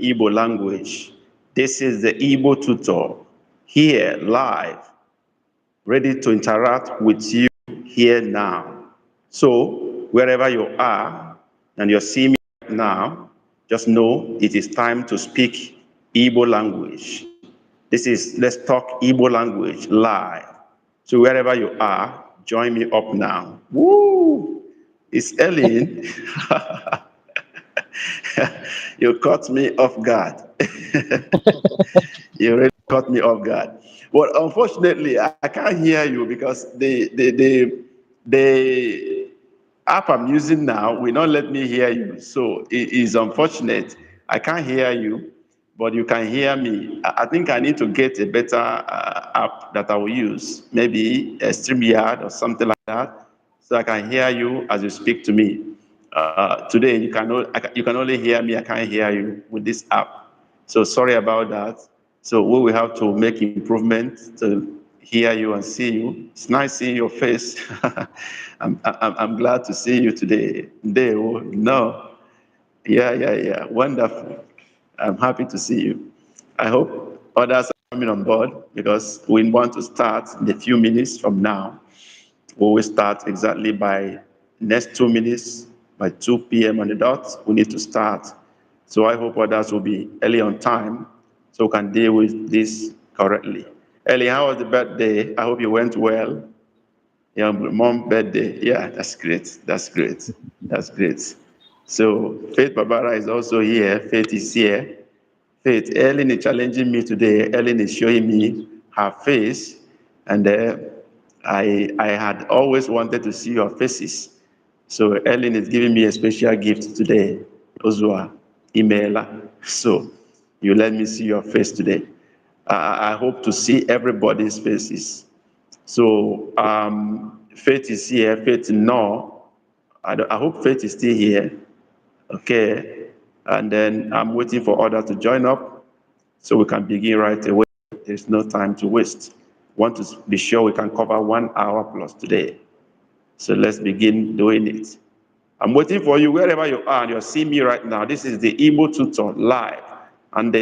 Igbo language. This is the Igbo tutor, here live, ready to interact with you here now. So wherever you are and you're seeing me now, just know it is time to speak Igbo language. This is Let's Talk Igbo Language live. So wherever you are, join me up now. Woo! It's Ellen. You caught me off guard. You really caught me off guard. Well, unfortunately, I can't hear you because the app I'm using now will not let me hear you. So it is unfortunate. I can't hear you, but you can hear me. I think I need to get a better app that I will use, maybe a StreamYard or something like that, so I can hear you as you speak to me. Today, you can only hear me. I can't hear you with this app. So sorry about that. So we will have to make improvements to hear you and see you. It's nice seeing your face. I'm glad to see you today. No. Yeah. Wonderful. I'm happy to see you. I hope others are coming on board because we want to start in a few minutes from now. We will start exactly by next 2 minutes, by 2 p.m. on the dot. We need to start. So I hope others will be early on time so we can deal with this correctly. Ellie, how was the birthday? I hope you went well. Your mom birthday. Yeah, that's great. That's great. That's great. So Faith Barbara is also here. Faith is here. Faith, Ellen is challenging me today. Ellen is showing me her face, and I had always wanted to see your faces. So Ellen is giving me a special gift today, Ozua, emailer. So you let me see your face today. I hope to see everybody's faces. So Faith is here. Faith, no. I hope Faith is still here. Okay. And then I'm waiting for others to join up so we can begin right away. There's no time to waste. Want to be sure we can cover 1 hour plus today. So let's begin doing it. I'm waiting for you wherever you are and you're seeing me right now. This is the Igbo tutor live. And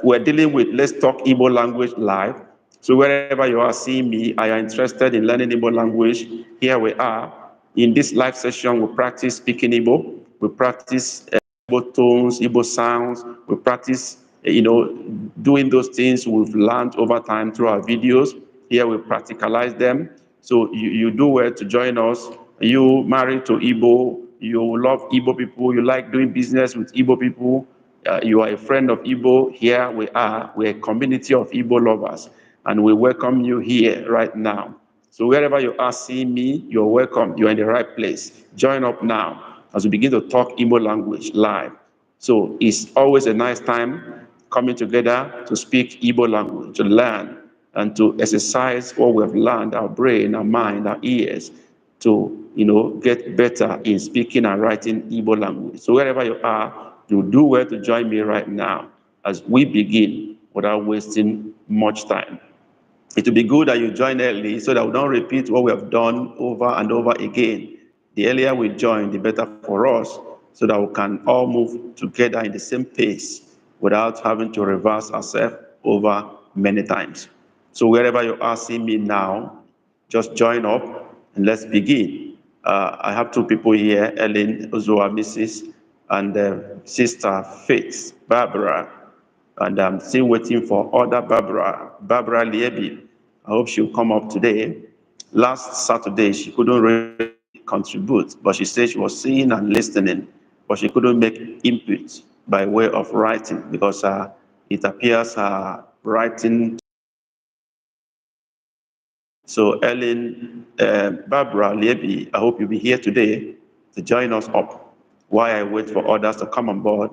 we're dealing with Let's Talk Igbo Language live. So wherever you are seeing me, are you interested in learning Igbo language? Here we are. In this live session, we practice speaking Igbo. We practice Igbo tones, Igbo sounds. We practice, doing those things we've learned over time through our videos. Here we practicalize them. So you do well to join us. You married to Igbo, you love Igbo people, you like doing business with Igbo people, you are a friend of Igbo. Here we are. We're a community of Igbo lovers, and we welcome you here right now. So wherever you are seeing me, you're welcome. You're in the right place. Join up now as we begin to talk Igbo language live. So it's always a nice time coming together to speak Igbo language, to learn and to exercise what we have learned, our brain, our mind, our ears, to get better in speaking and writing Igbo language. So wherever you are, you do well to join me right now as we begin without wasting much time. It will be good that you join early so that we don't repeat what we have done over and over again. The earlier we join, the better for us, so that we can all move together in the same pace without having to reverse ourselves over many times. So wherever you are seeing me now, just join up and let's begin. I have two people here, Ellen Ozua, Mrs., and Sister Faith, Barbara. And I'm still waiting for other Barbara Liebi. I hope she'll come up today. Last Saturday, she couldn't really contribute, but she said she was seeing and listening, but she couldn't make input by way of writing because it appears her writing. So Ellen, Barbara Liebi, I hope you'll be here today to join us up while I wait for others to come on board.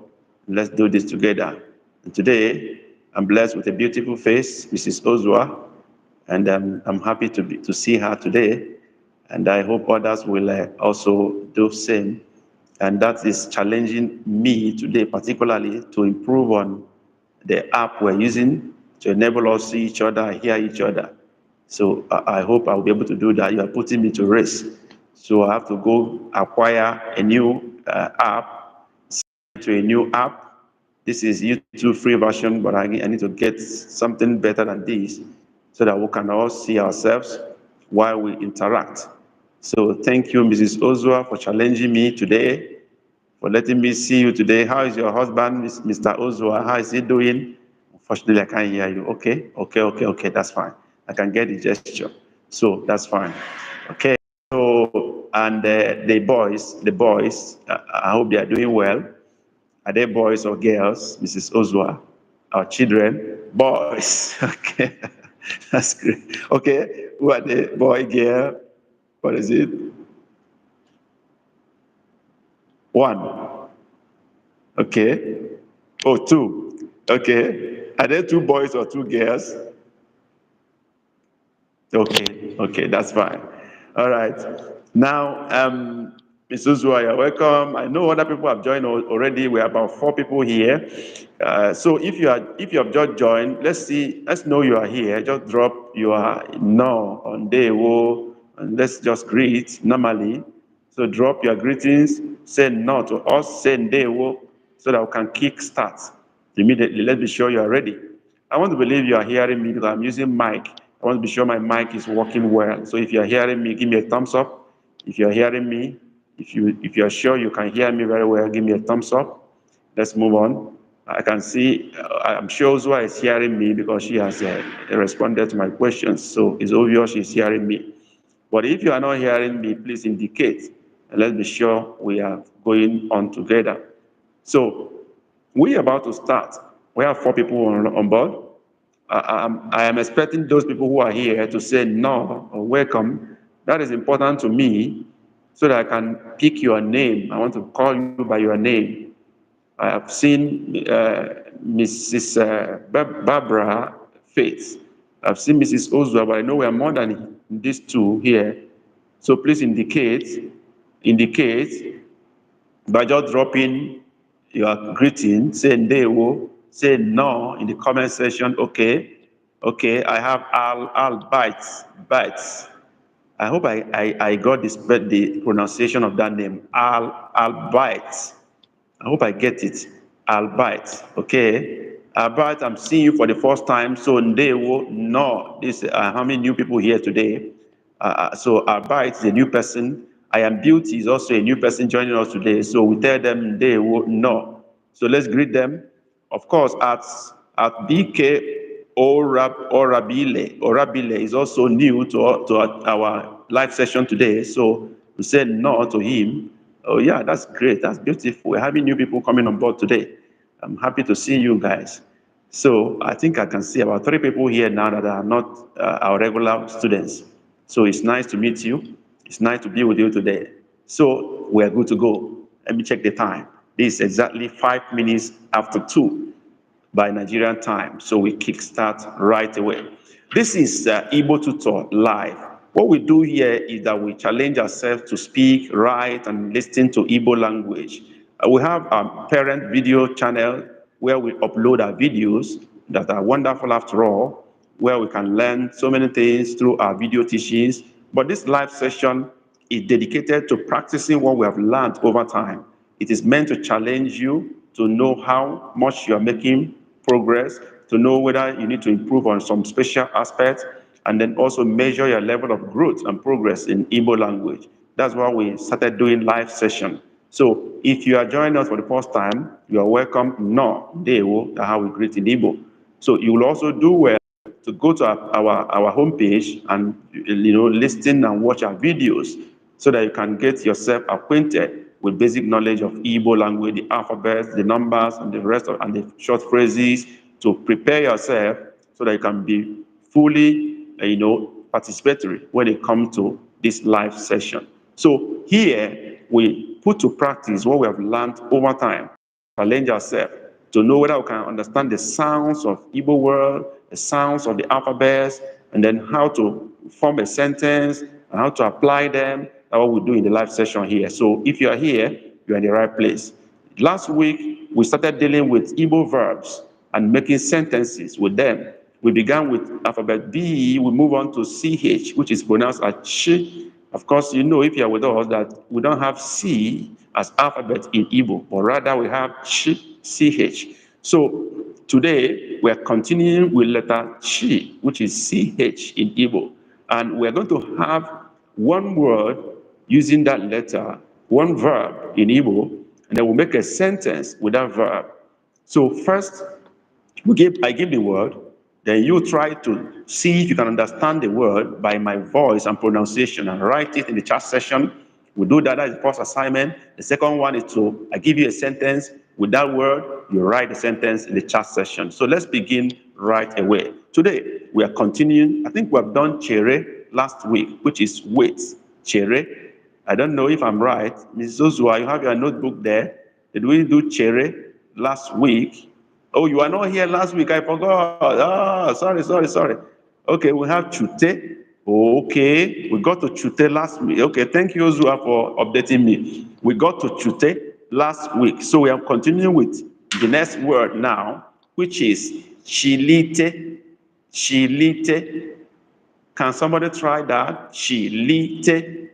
Let's do this together. And today, I'm blessed with a beautiful face, Mrs. Ozua, and I'm happy to see her today. And I hope others will also do the same. And that is challenging me today, particularly to improve on the app we're using to enable us to see each other, hear each other. So I hope I'll be able to do that. You are putting me to rest. So I have to go acquire a new app, to a new app. This is YouTube free version, but I need to get something better than this so that we can all see ourselves while we interact. So thank you, Mrs. Ozua, for challenging me today, for letting me see you today. How is your husband, Mr. Ozua? How is he doing? Unfortunately, I can't hear you. Okay, that's fine. I can get the gesture. So that's fine. Okay. So, and the boys, I hope they are doing well. Are they boys or girls, Mrs. Ozua? Our children? Boys. Okay. That's great. Okay. Who are they? Boy, girl? What is it? One. Okay. Oh, two. Okay. Are there two boys or two girls? Okay, that's fine. All right. Now, Ms. Uzua, you're welcome. I know other people have joined already. We're about 4 people here. So if you have just joined, let's know you are here. Just drop your no on day wo, and let's just greet normally. So drop your greetings, say no to us, say day wo, so that we can kick start immediately. Let's be sure you are ready. I want to believe you are hearing me because I'm using mic. I want to be sure my mic is working well. So if you're hearing me, give me a thumbs up. If you're hearing me, if you're sure you can hear me very well, give me a thumbs up. Let's move on. I can see, I'm sure Zua is hearing me because she has responded to my questions. So it's obvious she's hearing me. But if you are not hearing me, please indicate. And let's be sure we are going on together. So we're about to start. We have 4 people on board. I am expecting those people who are here to say no or welcome. That is important to me so that I can pick your name. I want to call you by your name. I have seen Mrs. Barbara Faith. I've seen Mrs. Ozua, but I know we are more than these 2 here. So please indicate by just dropping your greeting, say Ndewo, say no in the comment section. Okay, I have Al Bites. I hope I got the pronunciation of that name. Al Bites. I hope I get it. Albite. Okay. Albite, I'm seeing you for the first time. So Ndewo, no. This how many new people here today? So Albite is a new person. I am Beauty is also a new person joining us today. So we tell them Ndewo, no. So let's greet them. Of course, at BK Orabile is also new to our live session today. So we said no to him. Oh yeah, that's great. That's beautiful. We're having new people coming on board today. I'm happy to see you guys. So I think I can see about 3 people here now that are not our regular students. So it's nice to meet you. It's nice to be with you today. So we're good to go. Let me check the time. This is exactly 5 minutes after 2 by Nigerian time. So we kickstart right away. This is Igbo Tutor Live. What we do here is that we challenge ourselves to speak, write, and listen to Igbo language. We have a parent video channel where we upload our videos that are wonderful after all, where we can learn so many things through our video teachings. But this live session is dedicated to practicing what we have learned over time. It is meant to challenge you to know how much you are making progress, to know whether you need to improve on some special aspects, and then also measure your level of growth and progress in Igbo language. That's why we started doing live session. So if you are joining us for the first time, you are welcome. No, Dewo, that's how we greet in Igbo. So you will also do well to go to our homepage and listen and watch our videos so that you can get yourself acquainted with basic knowledge of Igbo language, the alphabet, the numbers, and the rest of and the short phrases to prepare yourself so that you can be fully, participatory when it comes to this live session. So here we put to practice what we have learned over time. Challenge ourselves to know whether we can understand the sounds of Igbo word, the sounds of the alphabets, and then how to form a sentence and how to apply them. That's what we do in the live session here. So if you are here, you're in the right place. Last week, we started dealing with Igbo verbs and making sentences with them. We began with alphabet B, we move on to CH, which is pronounced as ch. Of course, you know if you're with us that we don't have C as alphabet in Igbo, but rather we have ch, CH. So today we are continuing with letter Chi, which is CH in Igbo. And we're going to have one word using that letter, one verb in Igbo, and then we'll make a sentence with that verb. So first, I give the word, then you try to see if you can understand the word by my voice and pronunciation and write it in the chat session. We do that as the first assignment. The second one is I give you a sentence with that word, you write the sentence in the chat session. So let's begin right away. Today, we are continuing. I think we have done chere last week, which is wait. Chere. I don't know if I'm right. Ms. Zozua, you have your notebook there. Did we do chere last week? Oh, you are not here last week. I forgot. Ah, sorry. Okay, we have chute. Okay, we got to chute last week. Okay, thank you, Ozua, for updating me. We got to chute last week. So we are continuing with the next word now, which is chilite. Chilite. Can somebody try that? Chilite.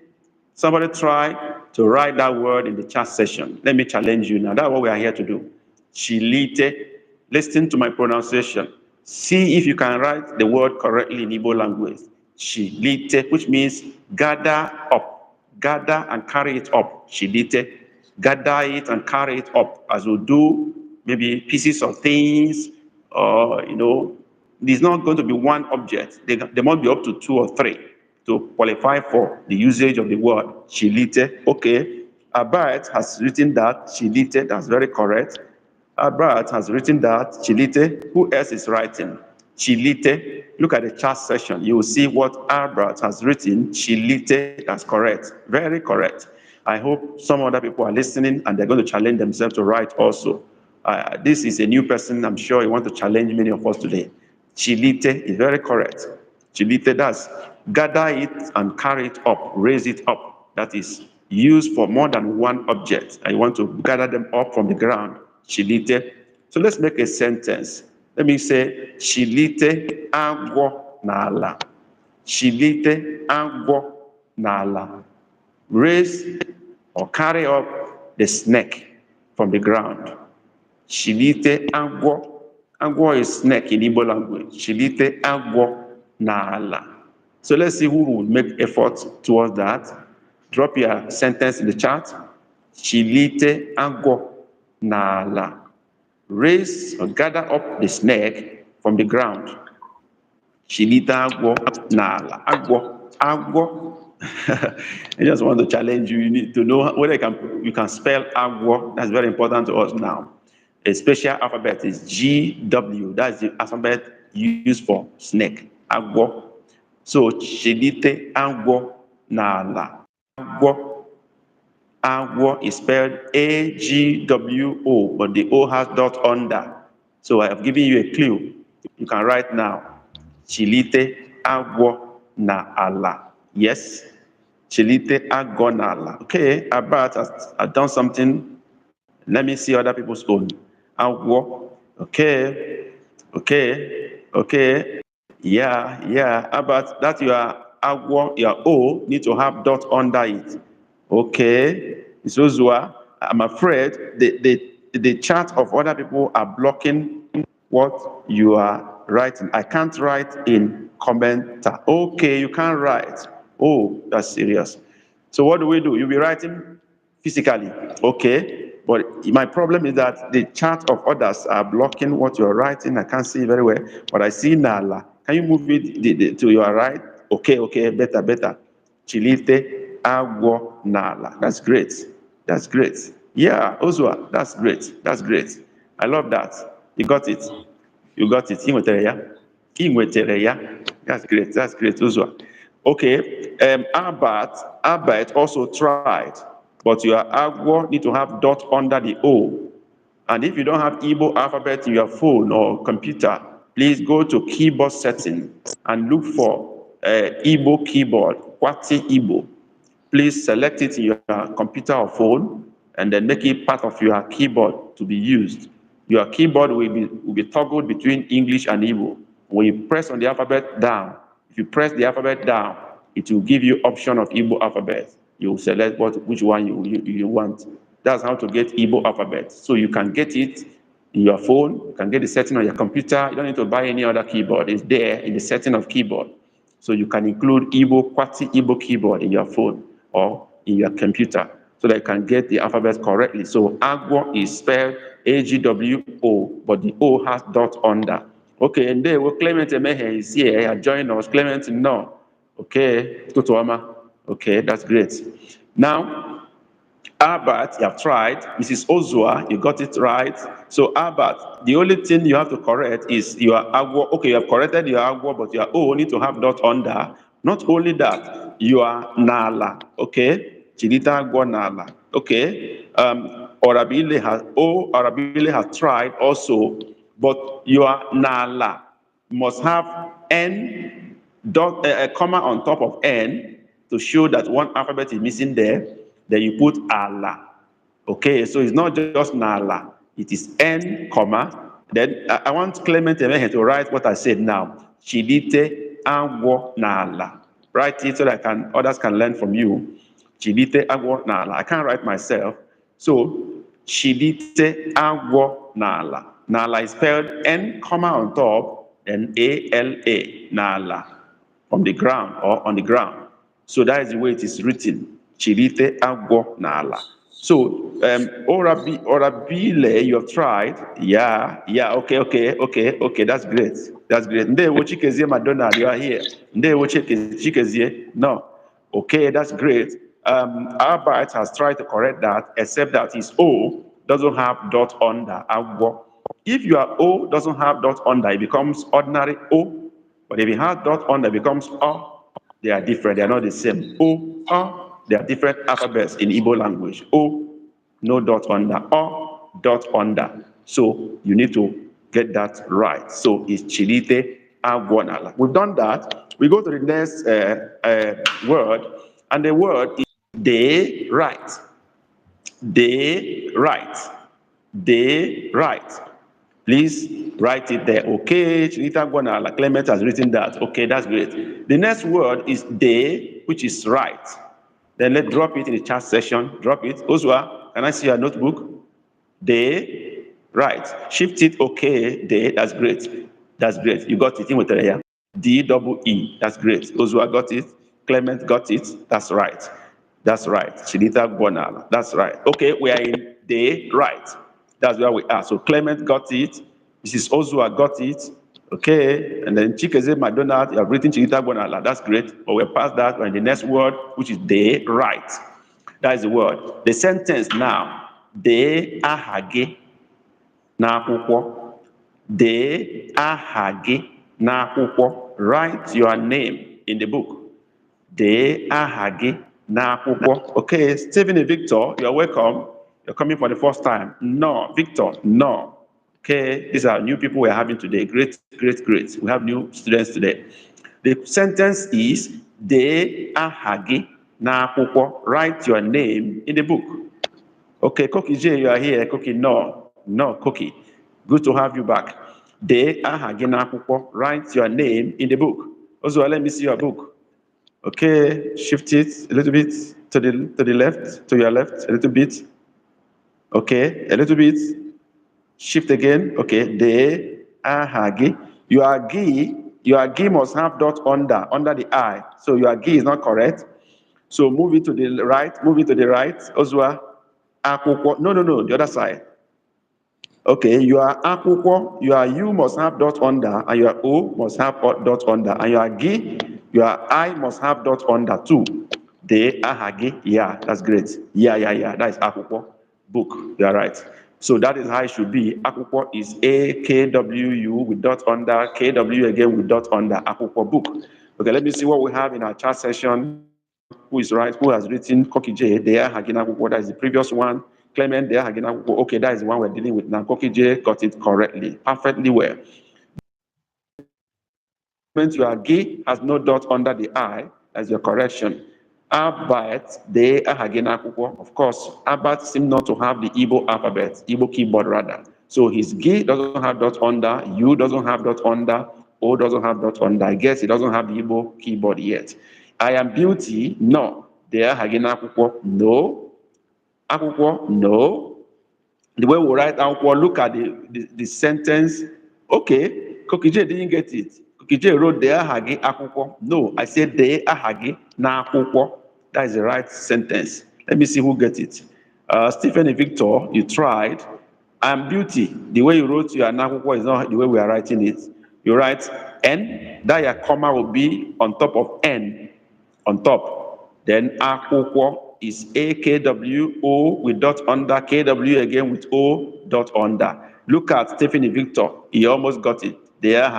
Somebody try to write that word in the chat session. Let me challenge you now. That's what we are here to do. Chilite. Listen to my pronunciation. See if you can write the word correctly in Igbo language. Chilite, which means gather up. Gather and carry it up. Chilite. Gather it and carry it up, as we do maybe pieces of things, or there's not going to be one object. There must be up to two or three to qualify for the usage of the word chilite. Okay, Albert has written that chilite. That's very correct. Albert has written that chilite. Who else is writing chilite? Look at the chat session. You will see what Albert has written. Chilite. That's correct. Very correct. I hope some other people are listening and they're going to challenge themselves to write also. This is a new person. I'm sure you want to challenge many of us today. Chilite is very correct. Chilite, that's gather it and carry it up, raise it up. That is used for more than one object. I want to gather them up from the ground. Chilite. So let's make a sentence. Let me say, chilite agwo n'ala. Chilite agwo n'ala. Raise or carry up the snake from the ground. Chilite agwo. Agwo is snake in Igbo language. Chilite agwo n'ala. So let's see who will make effort towards that. Drop your sentence in the chat. Chilite agwo n'ala. Raise or gather up the snake from the ground. Chilite agwo n'ala. Agwo. I just want to challenge you. You need to know whether you can spell agwo. That's very important to us now. A special alphabet is GW. That's the alphabet used for snake. Agwo. So chilite agwo n'ala. Agwo is spelled AGWO, but the O has dot under. So I have given you a clue. You can write now. Chilite agwo n'ala. Yes. Chilite agwo n'ala. Okay, Albert has done something. Let me see other people's own. Agwo. Okay. Yeah. Albert, that your agwo, your O need to have dot under it. Okay. Zozua, I'm afraid the chat of other people are blocking what you are writing. I can't write in commenter. Okay, you can't write. Oh, that's serious. So what do? You'll be writing physically. Okay. But my problem is that the chat of others are blocking what you're writing. I can't see very well, but I see Nala. Can you move it to your right? Okay, better. Chilite agwo Nala. That's great. Yeah, Ozua, that's great. I love that. You got it. Inwetere ya. That's great, Ozua. Okay, Albert also tried. But your agwo need to have dot under the O. And if you don't have Igbo alphabet in your phone or computer, please go to keyboard setting and look for Igbo keyboard, Kwati Igbo. Please select it in your computer or phone and then make it part of your keyboard to be used. Your keyboard will be toggled between English and Igbo. When you press on the alphabet down, if you press the alphabet down, it will give you option of Igbo alphabet. You select which one you want. That's how to get Igbo alphabet. So you can get it in your phone. You can get the setting on your computer. You don't need to buy any other keyboard. It's there in the setting of keyboard. So you can include QWERTY Igbo keyboard in your phone or in your computer so that you can get the alphabet correctly. So Agwo is spelled AGWO, but the O has dot under. Okay, and then Clement Emehe is here. Join us. Clement, no. Okay, Tutuama. Okay, that's great. Now, Albert, you have tried. Mrs. Ozua, you got it right. So Albert, the only thing you have to correct is your agwo. Okay, you have corrected your agwo, but your O need to have dot under. Not only that, you are nala. Okay, chilita agwo nala. Okay, Orabile has tried also, but your nala must have n dot a comma on top of n to show that one alphabet is missing there. Then you put ala. Okay, so it's not just nala, it is n, comma. Then I want Clement Emehe to write what I said now. Chilite agwo nala. Write it so that others can learn from you. Chilite agwo nala. I can't write myself. So, chilite agwo nala. Nala is spelled n, comma on top, then A-L-A, nala, from the ground or on the ground. So that is the way it is written. Chilite agwo nala. So, Orabile, you have tried. Yeah, okay, that's great. That's great. Ndewo Chikezie Madonna, you are here. Ndewo Chikezie, no. Okay, that's great. Albert has tried to correct that, except that his O doesn't have dot under, agwo. If your O doesn't have dot under, it becomes ordinary O. But if it has dot under, it becomes O. They are different, they are not the same. O, they are different alphabets in Igbo language. O, no dot under. O, dot under. So you need to get that right. So it's Chilite Agwonala. We've done that. We go to the next word, and the word is they write. They write. They write. Please write it there. Okay, Chinita Gwanala, Clement has written that. Okay, that's great. The next word is they, which is right. Then let's drop it in the chat session. Drop it. Oswa, can I see your notebook? They, right. Shift it. Okay, they, that's great. That's great. You got it in with the D-double-E. That's great. Oswa got it. Clement got it. That's right. That's right. Chinita Gwanala. That's right. Okay, we are in they, right. That's where we are. So Clement got it. Mrs. Ozua got it. Okay. And then Chikeze Madonna, you have written Chikita Bonala. That's great. But we're past that. We're in the next word, which is they right. That is the word. The sentence now. De ahage na akwụkwọ. De ahage na akwụkwọ. Write your name in the book. De ahage na akwụkwọ. Okay. Stephen and Victor, you're welcome. You're coming for the first time. No, Victor, no. Okay, these are new people we're having today. Great, great, great. We have new students today. The sentence is, De ahage na akwụkwọ. Write your name in the book. Okay, Koki J, you are here. Koki, no, Koki. Good to have you back. De ahage na akwụkwọ. Write your name in the book. Also, let me see your book. Okay, shift it a little bit to the left, to your left, a little bit. Okay, a little bit. Shift again. Okay, de ahage. Your gi must have dot under the I. So your gi is not correct. So move it to the right. Move it to the right. Ozwa akwụkwọ. No, the other side. Okay, your akwụkwọ, your U must have dot under, and your O must have dot under, and your gi, your I must have dot under too. De ahage. Yeah, that's great. Yeah. That is akwụkwọ. Book. You are right. So that is how it should be. Akwụkwọ is A-K-W-U with dot under, K-W again with dot under, akwụkwọ, book. Okay, let me see what we have in our chat session. Who is right? Who has written Koki J? They are Hagina akwụkwọ. That is the previous one. Clement, they are Hagina akwụkwọ. Okay, that is the one we're dealing with now. Koki J got it correctly, perfectly well. Your G has no dot under the I as your correction. Albert, they are Hagina akwụkwọ. Of course, Albert seems not to have the Igbo alphabet, Igbo keyboard rather. So his G doesn't have dot under, U doesn't have dot under, O doesn't have dot under. I guess he doesn't have the Igbo keyboard yet. I am beauty, no. They are Hagina akwụkwọ, no. Akwụkwọ, no. The way we write akwụkwọ, look at the sentence. Okay, Kokije didn't get it. Kokije wrote dee aha gị akwụkwọ. No, I said dee aha gị n'akwụkwọ. That is the right sentence. Let me see who get it. Stephen and Victor, you tried. And Beauty, the way you wrote your n'akwụkwọ is not the way we are writing it. You write N, that your comma will be on top of N, on top. Then akwụkwọ is AKWO with dot under, KW again with O dot under. Look at Stephanie Victor, he almost got it. There,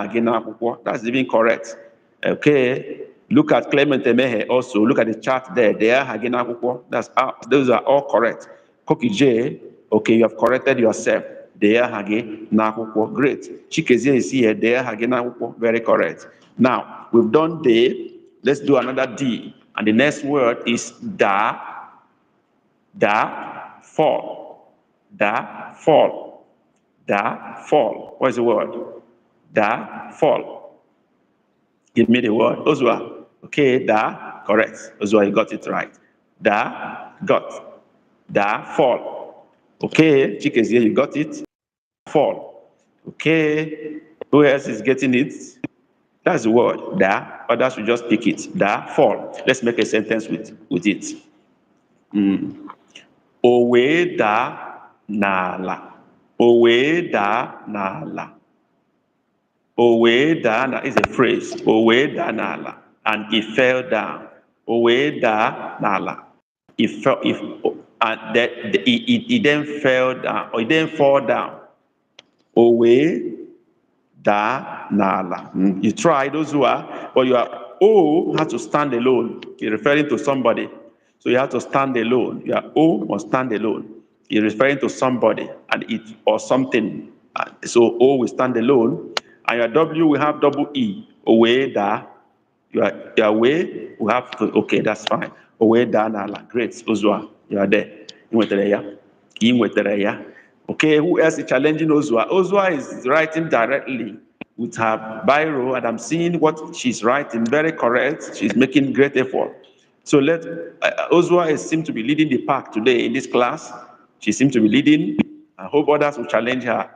that's even correct. Okay. Look at Clement Emehe also. Look at the chart there. There, that's those are all correct. Koki J, okay, you have corrected yourself. There, great. Chikezie is here. There, very correct. Now we've done D. Let's do another D. And the next word is da, fall, da, fall, da, fall. What is the word? Da, fall. Give me the word. Ozua. Okay, da, correct. Ozua, you got it right. Da, got. Da, fall. Okay, Chikezie, you got it. Fall. Okay, who else is getting it? That's the word, da. Others will just pick it. Da, fall. Let's make a sentence with it. Owe da nala. Owe da nala. Owe da na is a phrase. Owe da nala. And he fell down. Owe da nala. He fell, and he then fell down, or he didn't fall down. Owe da nala. You try those who are, but you are O has to stand alone. You're referring to somebody. So you have to stand alone. Your O must stand alone. You're referring to somebody and it or something. So O will stand alone. And your W will have double E. Owe da. Your way will have to, okay, that's fine. Owe da nala. Great. Ozua, you are there. Okay, who else is challenging Ozua? Ozua is writing directly with her biro, and I'm seeing what she's writing, very correct. She's making great effort. So Ozua seems to be leading the pack today in this class. She seems to be leading. I hope others will challenge her.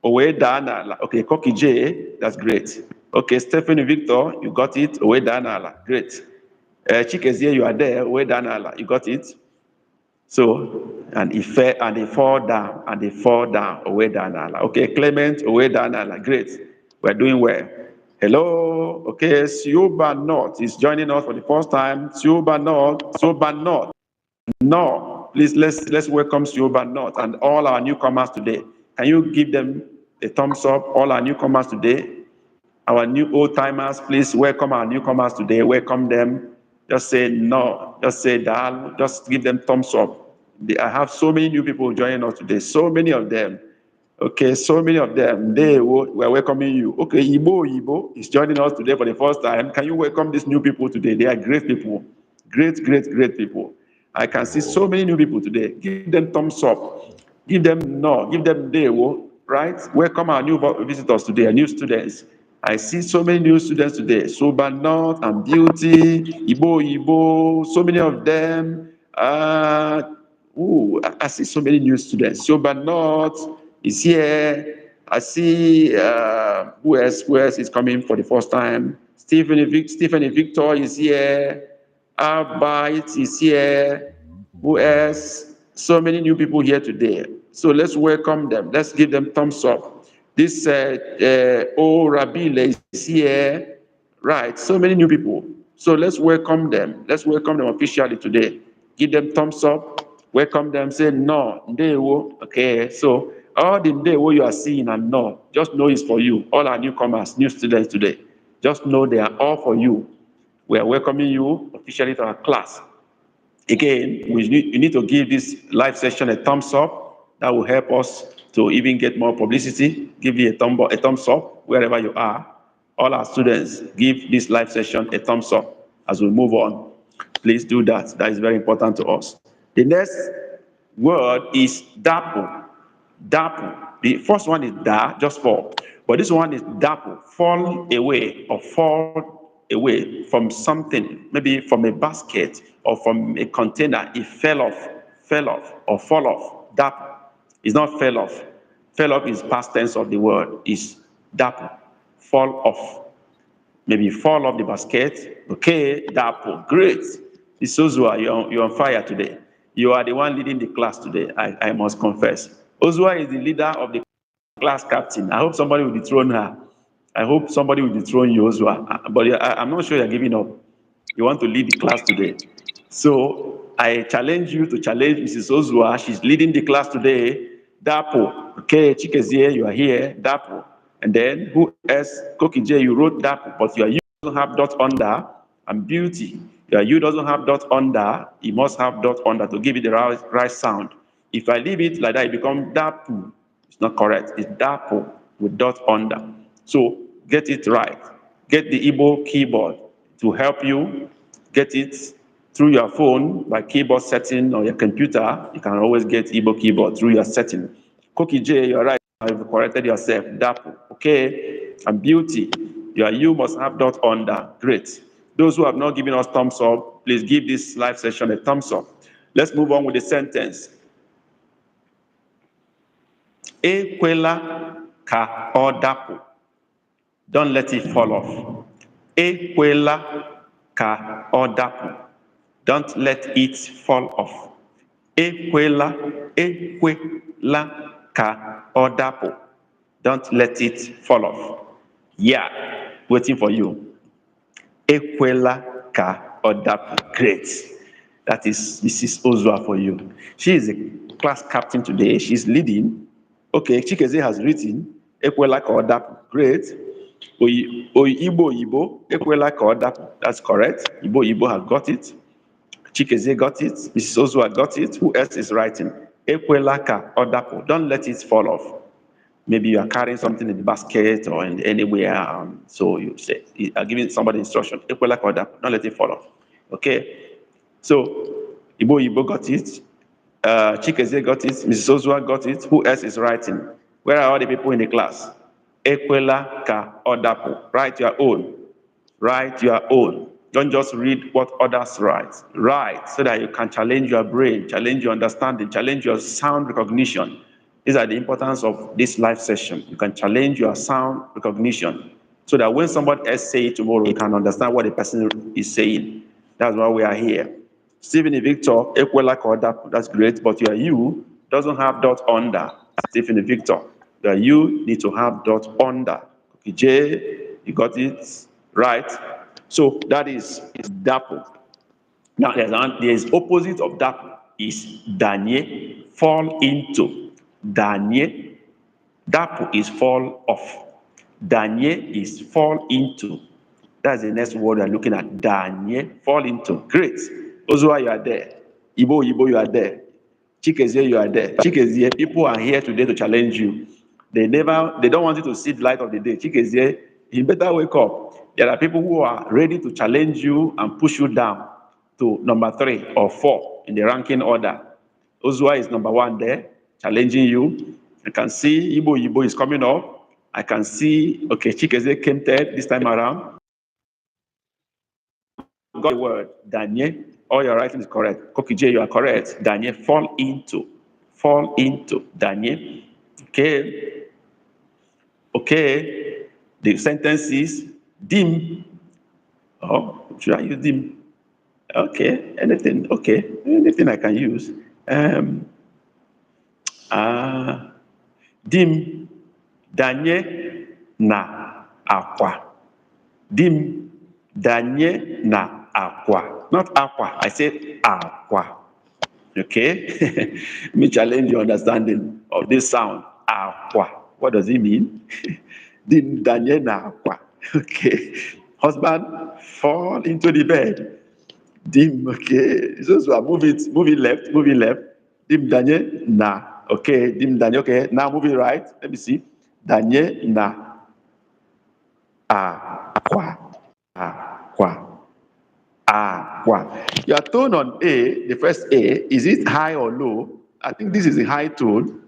Owe Dana, okay, Koki J, that's great. Okay, Stephanie Victor, you got it. Owe Dana, great. Chikezie, you are there. Owe Dana, you got it. So, and he fell, and they fall down, and they fall down. Owe Dana. Okay, Clement, Owe Dana, great. We're doing well. Hello, okay, Siuba North is joining us for the first time. Siuba North. No, please let's welcome Siuba North and all our newcomers today. Can you give them a thumbs up? All our newcomers today, our new old timers, please welcome our newcomers today. Welcome them. Just say no. Just say dal. Just give them thumbs up. I have so many new people joining us today. So many of them. Okay, so many of them. We're welcoming you. Okay, Igbo is joining us today for the first time. Can you welcome these new people today? They are great people. Great people. I can see so many new people today. Give them thumbs up. Give them no. Give them Dewo, right? Welcome our new visitors today, our new students. I see so many new students today. Soba North and Beauty, Igbo, so many of them. I see so many new students. Soba North is here. I see who else is coming for the first time. Stephen Victor is here. Arbite is here. Who else? So many new people here today. So let's welcome them. Let's give them thumbs up. This Rabile is here. Right, so many new people. So let's welcome them. Let's welcome them officially today. Give them thumbs up. Welcome them. Say no. Ndewo. Okay, so all the Ndewo you are seeing and no, just know it's for you. All our newcomers, new students today. Just know they are all for you. We are welcoming you officially to our class. Again, you need to give this live session a thumbs up. That will help us to even get more publicity. Give you a thumbs up wherever you are. All our students, give this live session a thumbs up as we move on. Please do that. That is very important to us. The next word is dapu. Dapu. The first one is da, just fall. But this one is dapu, fall away or fall away from something, maybe from a basket or from a container. It fell off or fall off. Dapu. It's not fell off. Fell off is past tense of the word. Is dapu, fall off. Maybe fall off the basket. Okay, dapu, great. It's Ozua, you're on fire today. You are the one leading the class today, I must confess. Ozua is the leader of the class captain. I hope somebody will dethrone her. I hope somebody will dethrone you, Ozua. But I'm not sure you're giving up. You want to lead the class today. So I challenge you to challenge Mrs. Ozua. She's leading the class today. Dapo. Okay, Chikezie, you are here. Dapo. And then who else? Koki J, you wrote Dapo, but your you doesn't have dot under. And Beauty. Your you doesn't have dot under. It must have dot under to give it the right sound. If I leave it like that, it becomes Dapu. It's not correct. It's Dapo with dot under. So get it right. Get the Igbo keyboard to help you get it through your phone by keyboard setting or your computer. You can always get Igbo keyboard through your setting. Cookie J, you're right. You've corrected yourself. Dapu. Okay. And Beauty, your you must have dot under. Great. Those who have not given us thumbs up, please give this live session a thumbs up. Let's move on with the sentence. Ekwela ka ọ dapụ. Don't let it fall off. Ekwela ka ọ dapụ. Don't let it fall off. Ekwela ka ọ dapụ. Don't let it fall off. Yeah, waiting for you. Ekwela ka ọ dapụ. Great. That is Mrs. Ozua for you. She is a class captain today. She's leading. Okay, Chikeze has written. Ekwela ka ọ dapụ. Great. Igbo, Ekwela ka ọ dapụ. That's correct. Igbo has got it. Chikeze got it. Mrs. Ozua got it. Who else is writing? Ekwela ka ọ dapụ. Don't let it fall off. Maybe you are carrying something in the basket or in anywhere. So you say, you are giving somebody instruction. Ekwela ka ọ dapụ. Don't let it fall off. Okay. So Igbo got it. Chikeze got it. Mrs. Ozua got it. Who else is writing? Where are all the people in the class? Ekwela ka ọ dapụ. Write your own. Write your own. Don't just read what others write. Write so that you can challenge your brain, challenge your understanding, challenge your sound recognition. These are the importance of this live session. You can challenge your sound recognition so that when somebody else say it tomorrow, you can understand what the person is saying. That's why we are here. Stephen Victor, Ekwela ka ọ dapụ. That's great, but your you doesn't have dot under. Stephen Victor, your you need to have dot under. Okay, J, you got it right. So that is dapu. Now there's opposite of dapu is danye, fall into. Danye, dapu is fall off. Danye is fall into. That's the next word we're looking at. Danye, fall into. Great. Ozua, you are there. Igbo, you are there. Chikezie, you are there. Chikezie, people are here today to challenge you. They don't want you to see the light of the day. Chikezie, you better wake up. There are people who are ready to challenge you and push you down to number 3 or 4 in the ranking order. Ozua is number 1 there, challenging you. I can see Igbo is coming up. I can see, okay, Chikezie came 3rd this time around. Got the word, Danye. All your writing is correct. Koki J, you are correct. Danye, fall into. Danye. Okay. Okay. The sentence is dim. Oh, should I use dim? Okay. Anything. Okay. Anything I can use. Dim. Danye na aqua. Dim. Danye na aqua. Not aqua. I said aqua. Okay? Let me challenge your understanding of this sound. Aqua. What does it mean? Dim danye na aqua. Okay. Husband, fall into the bed. Dim, okay. So move it left. Dim danye na. Okay. Dim danye. Okay. Now move it right. Let me see. Danye na aqua. Aqua. Your tone on A, the first A, is it high or low? I think this is a high tone.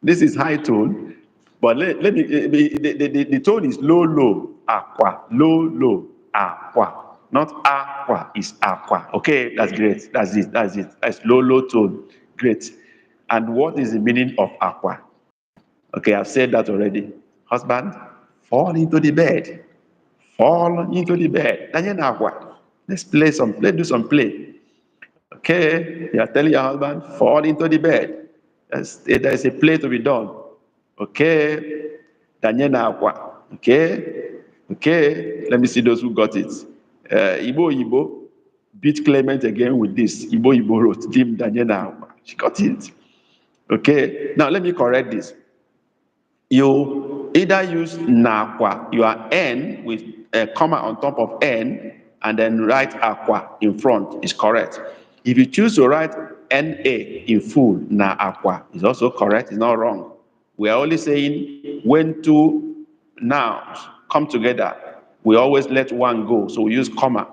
This is high tone. But let me, the tone is low. Aqua. Low. Aqua. Not aqua, it's aqua. Okay, that's great. That's it. That's low tone. Great. And what is the meaning of aqua? Okay, I've said that already. Husband, fall into the bed. Fall into the bed. Danye na aqua. Let's do some play. Okay, you are telling your husband, fall into the bed. There's a play to be done. Okay, Danye na aqua. Okay, let me see those who got it. Igbo beat Clement again with this. Igbo wrote, Dim Danye na aqua. She got it. Okay, now let me correct this. You either use nakwa, your N with a comma on top of N, and then write aqua in front is correct. If you choose to write NA in full, na aqua, is also correct, it's not wrong. We are only saying when two nouns come together, we always let one go, so we use comma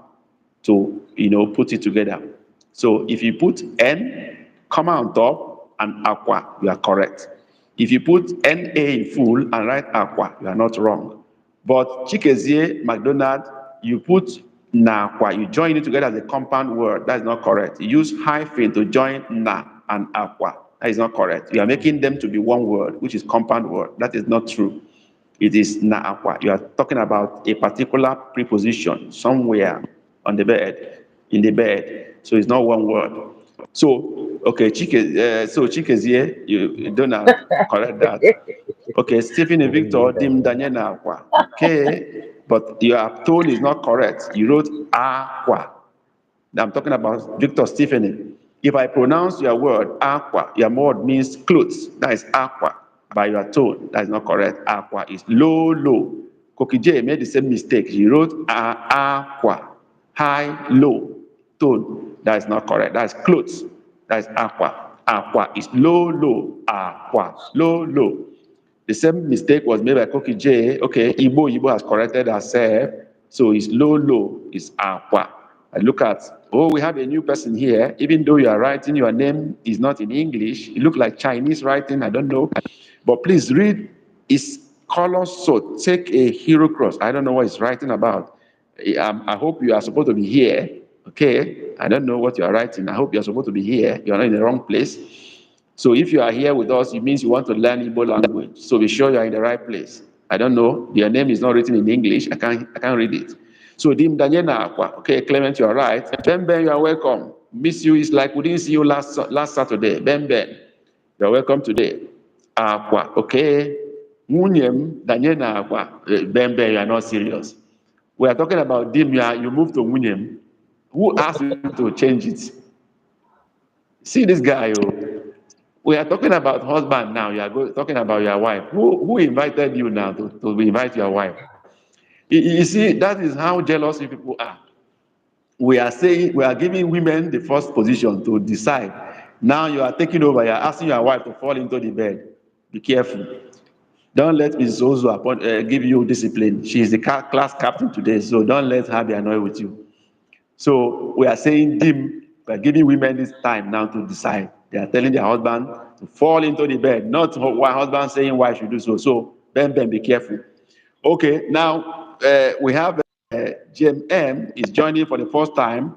to put it together. So if you put N, comma on top, and aqua, you are correct. If you put NA in full and write aqua, you are not wrong. But Chikezie, McDonald, you put na-aqua, you join it together as a compound word. That is not correct. You use hyphen to join na and aqua. That is not correct. You are making them to be one word, which is compound word. That is not true. It is na-aqua. You are talking about a particular preposition somewhere on the bed, in the bed. So it's not one word. So, okay, Chikezie, you don't correct that. Okay, Stephen and Victor, dim Daniel aqua. Okay, but your tone is not correct. You wrote aqua. I'm talking about Victor Stephen. If I pronounce your word aqua, your word means clothes. That is aqua. By your tone, that is not correct. Aqua is low, low. Koki J made the same mistake. He wrote aqua, high, low tone. That is not correct. That is clothes. That is aqua. Aqua is low, low. Aqua, low, low. The same mistake was made by Koki J. Okay, Igbo has corrected herself. So it's low, low. It's aqua. I look at, we have a new person here. Even though you are writing, your name is not in English. It looks like Chinese writing. I don't know. But please read his color. So take a hero cross. I don't know what he's writing about. I hope you are supposed to be here. Okay. I don't know what you are writing. I hope you are supposed to be here. You are not in the wrong place. So if you are here with us, it means you want to learn Igbo language. So be sure you are in the right place. I don't know. Your name is not written in English. I can't read it. So Dim Daniela Aqua. Okay, Clement, you are right. Ben Ben, you are welcome. Miss you is like we didn't see you last Saturday. Ben Ben, you are welcome today. Aqua. Okay. Munyem Daniela Aqua. Ben Ben, you are not serious. We are talking about Dim. You moved to Munyem. Who asked you to change it? See this guy. We are talking about husband now. You are talking about your wife. Who invited you now to invite your wife? You see, that is how jealous people are. We are saying, we are giving women the first position to decide. Now you are taking over. You are asking your wife to fall into the bed. Be careful. Don't let Mrs. Ozu give you discipline. She is the class captain today, so don't let her be annoyed with you. So we are saying, Dim, we are giving women this time now to decide. They are telling their husband to fall into the bed, not one husband saying why should do so. So, Ben, be careful. Okay, now we have GMM is joining for the first time.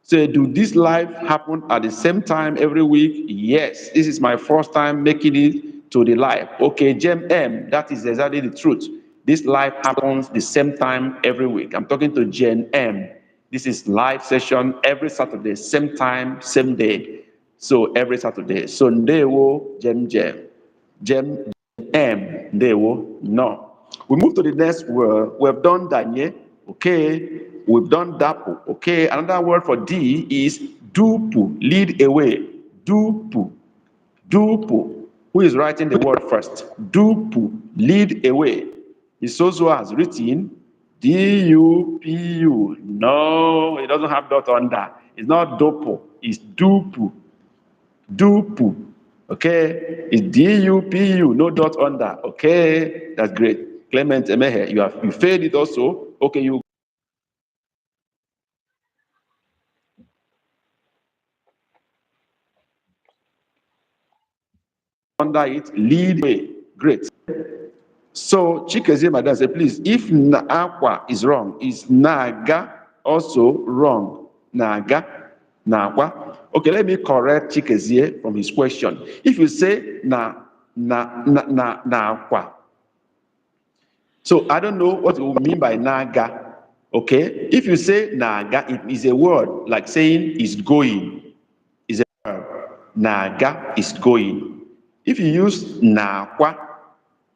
So, do this live happen at the same time every week? Yes, this is my first time making it to the live. Okay, GMM, that is exactly the truth. This live happens the same time every week. I'm talking to GMM. This is live session every Saturday, same time, same day. So every Saturday. So ndewo Jem ndewo no. We move to the next word. We've done danye. Okay. We've done dapu. Okay. Another word for D is dupu. Lead away. Dupu. Who is writing the word first? Dupu. Lead away. Isozo has written D-U-P-U. No, it doesn't have dot under. It's not dopo. It's dupu. Okay? It's D-U-P-U. No dot under. Okay? That's great. Clement Emehe, you failed it also. Okay, you under it. Lead way. Great. So Chikezie Madam said, please, if aqua is wrong, is naga also wrong? Naga. Nakwa. Okay, let me correct Chikezie from his question. If you say nakwa, so I don't know what you mean by naga. Okay, if you say naga, it is a word like saying is going. Is a verb. Naga is going. If you use nakwa,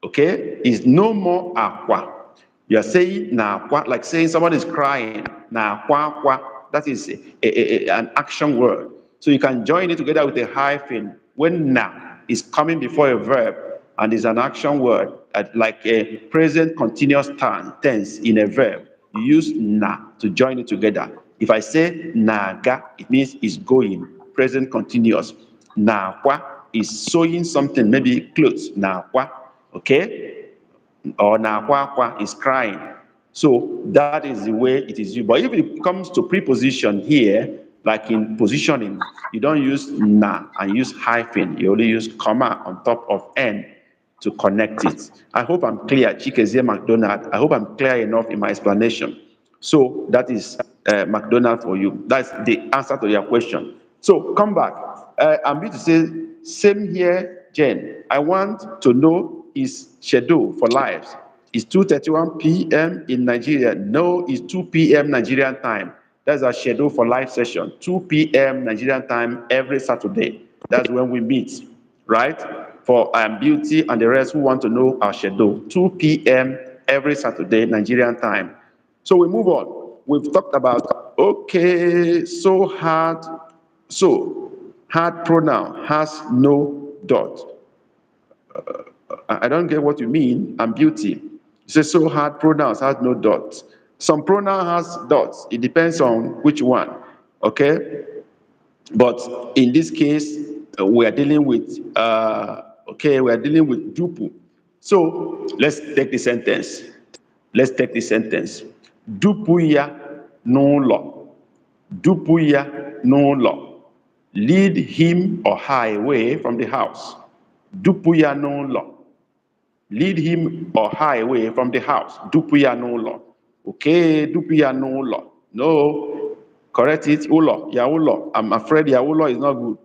okay, is no more aqua. You are saying nakwa, like saying someone is crying. Nakwa. That is an action word. So you can join it together with a hyphen when na is coming before a verb and is an action word, like a present continuous tense in a verb. You use na to join it together. If I say naga, it means is going, present continuous. Nakwa is sewing something, maybe clothes. Nakwa, okay? Or nakwa is crying. So that is the way it is used. But if it comes to preposition here, like in positioning, you don't use na and use hyphen. You only use comma on top of n to connect it. I hope I'm clear, Chikezie McDonald. I hope I'm clear enough in my explanation. So that is McDonald for you. That's the answer to your question. So come back. I'm going to say, same here, Jen. I want to know his schedule for lives. It's 2:31 p.m. in Nigeria. No, it's 2 p.m. Nigerian time. That's our schedule for live session. 2 p.m. Nigerian time every Saturday. That's when we meet, right? For Beauty and the rest who want to know our schedule. 2 p.m. every Saturday Nigerian time. So we move on. We've talked about, okay, so hard pronoun has no dot. I don't get what you mean. I'm Beauty. You say so hard pronouns has no dots. Some pronoun has dots. It depends on which one. Okay? But in this case, we are dealing with we are dealing with dupu. So let's take the sentence. Let's take the sentence. Dupu ya n'ụlọ. Dupu ya n'ụlọ. Lead him or her away from the house. Dupu ya n'ụlọ. Lead him or her away from the house. Dupu ya n'ụlọ. Okay, dupu ya n'ụlọ. No, correct it. Ụlọ, ya ụlọ. I'm afraid ya ụlọ is not good.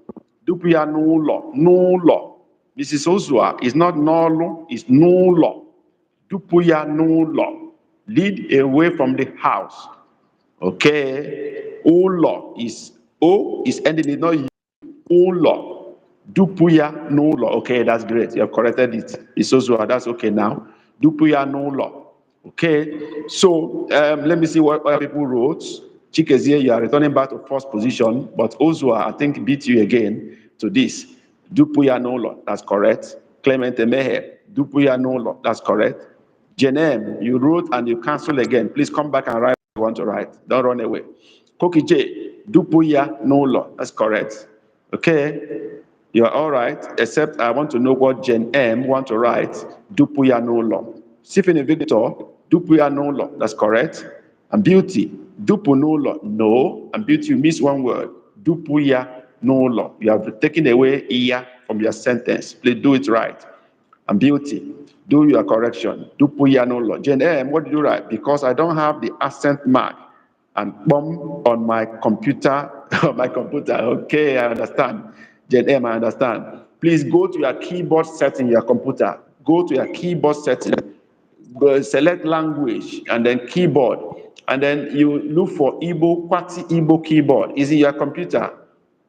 Dupu ya n'ụlọ. N'ụlọ. Mrs. Ozua is not n'ọlụ, it's n'ụlọ. Dupu ya n'ụlọ. Lead away from the house. Okay, ụlọ is O is ending in not you. Ụlọ. Dupu ya n'ụlọ. Okay, that's great. You have corrected it. It's also that's okay now. Dupu ya n'ụlọ. Okay, so let me see what other people wrote. Chikezie, you are returning back to first position, but Ozua, I think, beat you again to this. Dupu ya n'ụlọ. That's correct. Clement Emehe. Dupu ya n'ụlọ. That's correct. Jenem, you wrote and you cancel again. Please come back and write what you want to write. Don't run away. Koki J, dupu ya n'ụlọ. That's correct. Okay, you're all right, except I want to know what Jen M want to write. Dupu ya n'ụlọ. Stephen Victor, dupu ya n'ụlọ. That's correct. And Beauty, dupu n'ụlọ. No. And Beauty, you missed one word. Dupu ya n'ụlọ. You have taken away iya from your sentence. Please do it right. And Beauty, do your correction. Dupu ya n'ụlọ. Jen M, what did you write? Because I don't have the accent mark and bomb on my computer. Okay, I understand. Jen M, I understand. Please go to your keyboard setting, your computer. Go to your keyboard setting. Select language and then keyboard. And then you look for Igbo, Kwati Igbo keyboard. Is in your computer.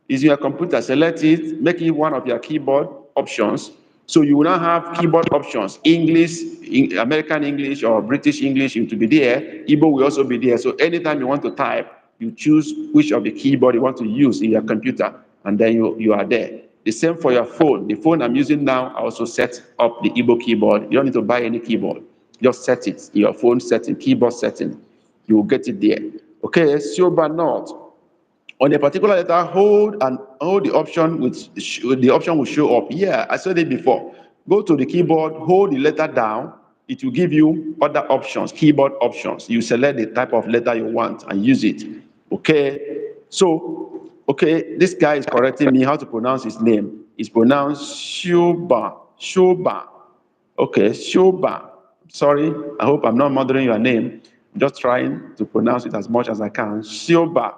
Is in your computer. Select it, make it one of your keyboard options. So you will not have keyboard options. English, American English or British English, it will be there. Igbo will also be there. So anytime you want to type, you choose which of the keyboard you want to use in your computer, and then you are there. The same for your phone. The phone I'm using now, I also set up the Igbo keyboard. You don't need to buy any keyboard. Just set it in your phone setting, keyboard setting. You will get it there. Okay, Sioba not. On a particular letter, hold the option the option will show up. Yeah, I said it before. Go to the keyboard, hold the letter down. It will give you other options, keyboard options. You select the type of letter you want and use it. Okay. So, okay, this guy is correcting me how to pronounce his name. It's pronounced Shoba. Shoba. Okay, Shoba. Sorry, I hope I'm not murdering your name. I'm just trying to pronounce it as much as I can. Shoba.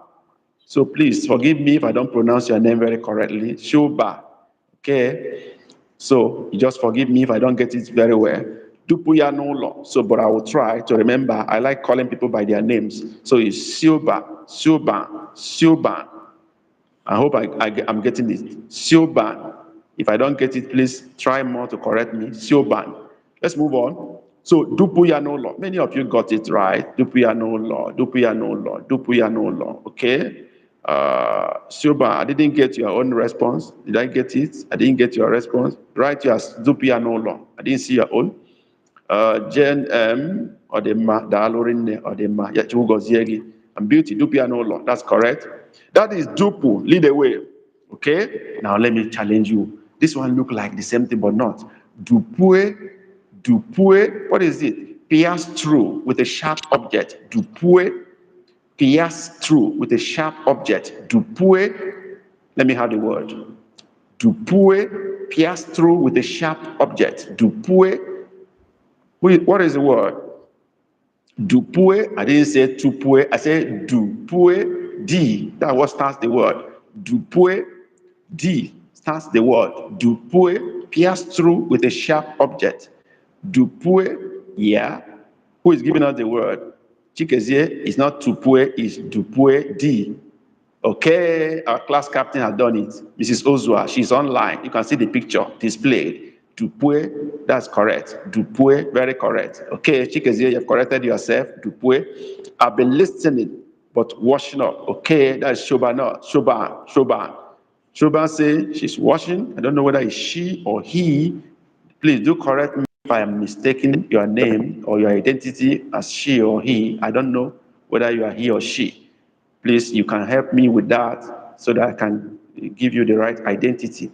So please forgive me if I don't pronounce your name very correctly. Shoba. Okay? So you just forgive me if I don't get it very well. Dupuya no law. So, but I will try to remember. I like calling people by their names. So it's Sioba, Sioban, Sioban. I hope I'm getting it. Sioban. If I don't get it, please try more to correct me. Sioban. Let's move on. So Dupuya no law. Many of you got it right. Dupuya no law. Dupuya no law. Dupuya no law. Okay. Sioban, I didn't get your own response. Did I get it? I didn't get your response. Write your Dupuya no law. I didn't see your own. Jen M. Odema, Dalorin Odema, Yachugoziegi, and Beauty, Dupia no law. That's correct. That is Dupu, lead the way. Okay? Now let me challenge you. This one look like the same thing, but not. Dupue, Dupue, what is it? Pierce through with a sharp object. Dupue, pierce through with a sharp object. Dupue, let me have the word. Dupue, pierce through with a sharp object. Dupue, what is the word? Dupue, I didn't say tupue, I said dupue, D. That's what starts the word. Dupue, D starts the word. Dupue, pierce through with a sharp object. Dupue, yeah. Who is giving us the word? Chikezie is not tupue, it's dupue, D. Okay, our class captain has done it. Mrs. Ozua, she's online. You can see the picture displayed. Dupue, that's correct. Dupue, very correct. Okay, Chikezie, you've corrected yourself. Dupue. I've been listening, but washing up. Okay, that's Shoba, not Shoba, Shoba. Shoba say she's washing. I don't know whether it's she or he. Please do correct me if I am mistaking your name or your identity as she or he. I don't know whether you are he or she. Please, you can help me with that so that I can give you the right identity.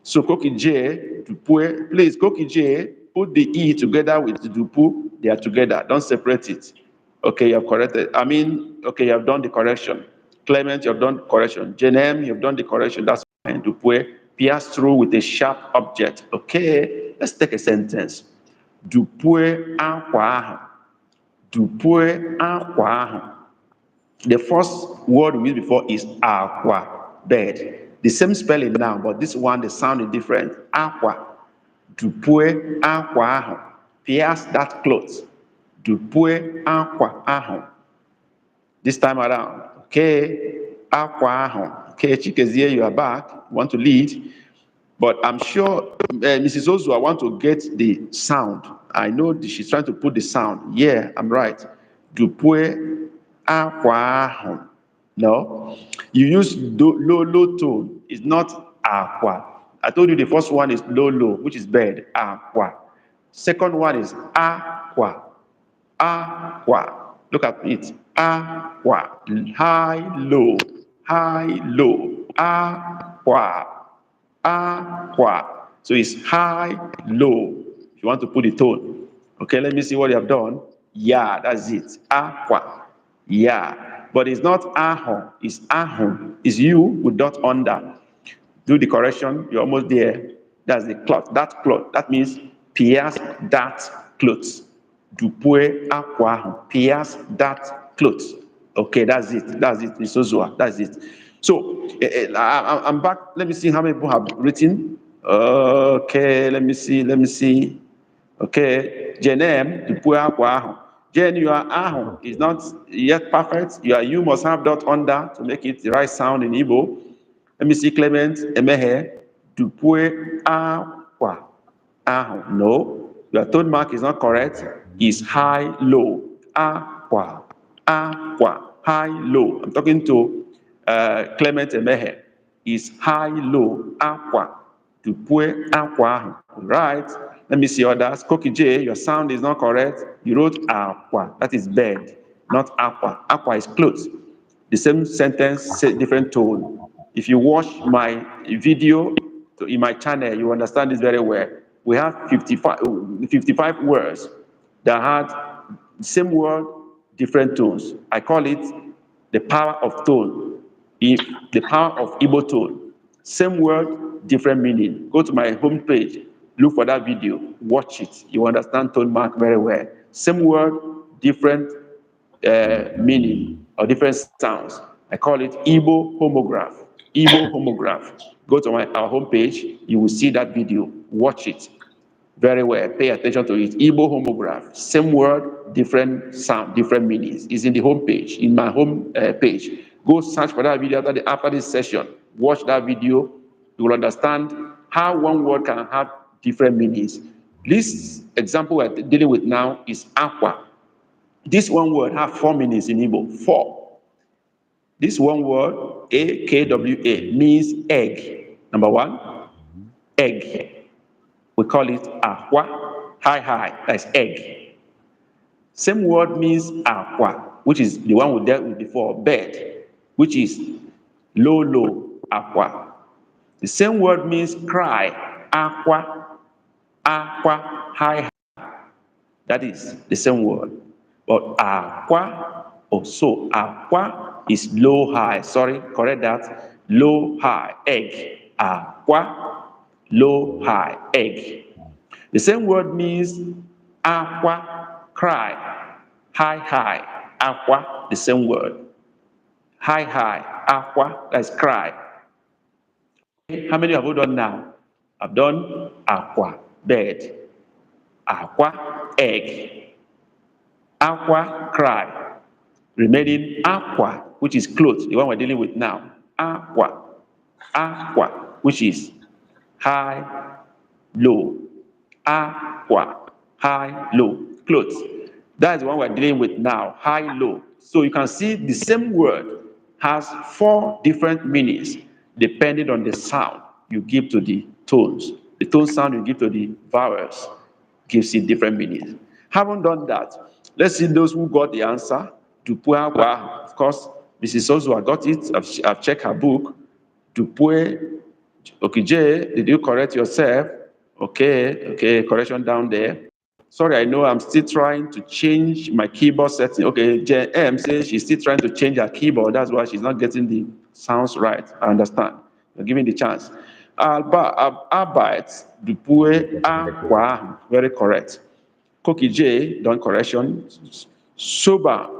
So Koki J, Dupue, please, Koki J, put the E together with the Dupu. They are together. Don't separate it. Okay, you have corrected. Okay, you have done the correction. Clement, you have done the correction. Jenem, you have done the correction. That's fine. Dupue, pierce through with a sharp object. Okay, let's take a sentence. Dupue akwa ahụ. Dupue akwa ahụ. The first word we used before is aqua, bed. The same spelling now, but this one, the sound is different. Aqua. Dupue aqua ahụ. Pierce that clothes. Dupue aqua ahụ. This time around. Okay. Aqua ahụ. Okay, Chikezie, you are back. You want to lead. But I'm sure Mrs. Ozua want to get the sound. I know she's trying to put the sound. Yeah, I'm right. Dupue aqua ahụ. No, you use low tone. It's not aqua. I told you the first one is low, which is bed. Aqua. Second one is aqua. Aqua. Look at it. Aqua. High, low. High, low. Aqua. Aqua. So it's high, low. If you want to put the tone. Okay, let me see what you have done. Yeah, that's it. Aqua. Yeah. But it's not aho, it's ahum. It's you with dot under. Do the correction, you're almost there. That's the cloth. That cloth. That means pierce that clothes. Dupue aqua ahum. Pierce that clothes. Okay, that's it. That's it. Isozua. That's it. So I'm back. Let me see how many people have written. Okay, let me see. Okay, Jenem, Dupue aqua ahum. Jen, your ahum is not yet perfect. You must have dot under to make it the right sound in Igbo. Let me see Clement, Emehe, Dupue aqua ahum. No, your tone mark is not correct. It's high, low. Aqua, aqua, high, low. I'm talking to Clement Emehe. It's high, low, aqua. Dupue aqua ahum. Right. Let me see others. Koki J, your sound is not correct. You wrote aqua. That is bed, not aqua. Aqua is clothes. The same sentence, different tone. If you watch my video in my channel, you understand this very well. We have 55 words that had the same word, different tones. I call it the power of tone. The power of Igbo tone. Same word, different meaning. Go to my homepage. Look for that video, watch it. You understand tone mark very well. Same word, different meaning or different sounds. I call it Igbo homograph. Igbo homograph. Go to our homepage, you will see that video. Watch it very well. Pay attention to it. Igbo homograph. Same word, different sound, different meanings. It's in the homepage, in my home page. Go search for that video after this session. Watch that video. You will understand how one word can have different meanings. This example we're dealing with now is aqua. This one word has 4 meanings in Igbo. 4. This one word, A-K-W-A, means egg. Number 1, egg. We call it aqua, high, that's egg. Same word means aqua, which is the one we dealt with before, bed, which is low, aqua. The same word means cry, aqua, high. That is the same word. But aqua, so aqua is low, high. Sorry, correct that. Low, high, egg. Aqua, low, high, egg. The same word means aqua, cry. High, aqua, the same word. High, aqua, that's cry. How many have you done now? I've done aqua, bed. Aqua, egg. Aqua, cry. Remaining aqua, which is clothes, the one we're dealing with now. Aqua, which is high, low. Aqua, high, low, clothes. That's the one we're dealing with now, high, low. So you can see the same word has 4 different meanings depending on the sound you give to the tones. The tone sound you give to the vowels gives it different meanings. Haven't done that. Let's see those who got the answer. Dupue, of course, Mrs. Ozua got it. I've checked her book. Dupue, okay, Jay, did you correct yourself? Okay, correction down there. Sorry, I know I'm still trying to change my keyboard setting. Okay, JM says she's still trying to change her keyboard. That's why she's not getting the sounds right. I understand. You're giving the chance. Albert, Dupue, Aqua, very correct. Koki J, done correction. Soba,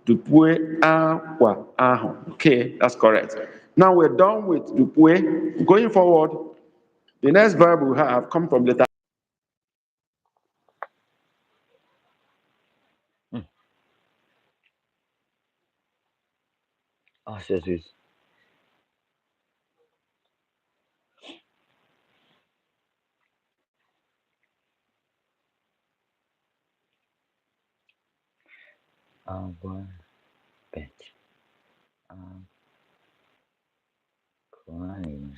Dupue, Aqua, Aho. Okay, that's correct. Now we're done with Dupue. Going forward, the next verb we have come from letter. Yes. One, bed.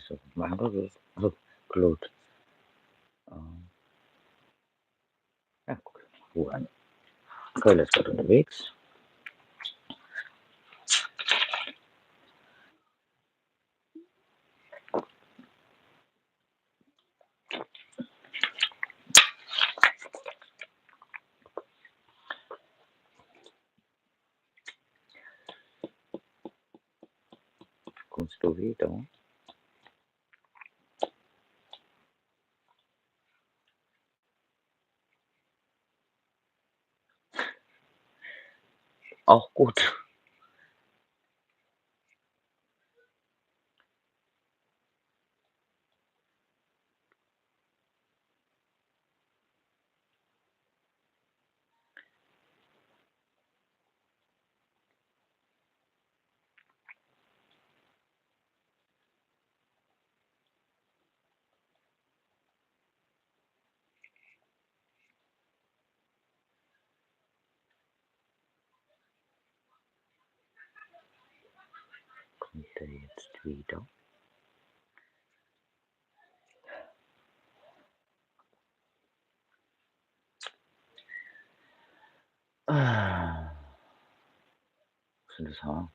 So, clothes. One. Okay, let's go to the weeks. Construído. Oh, gut. Construído. Ah. Was ist das Haar?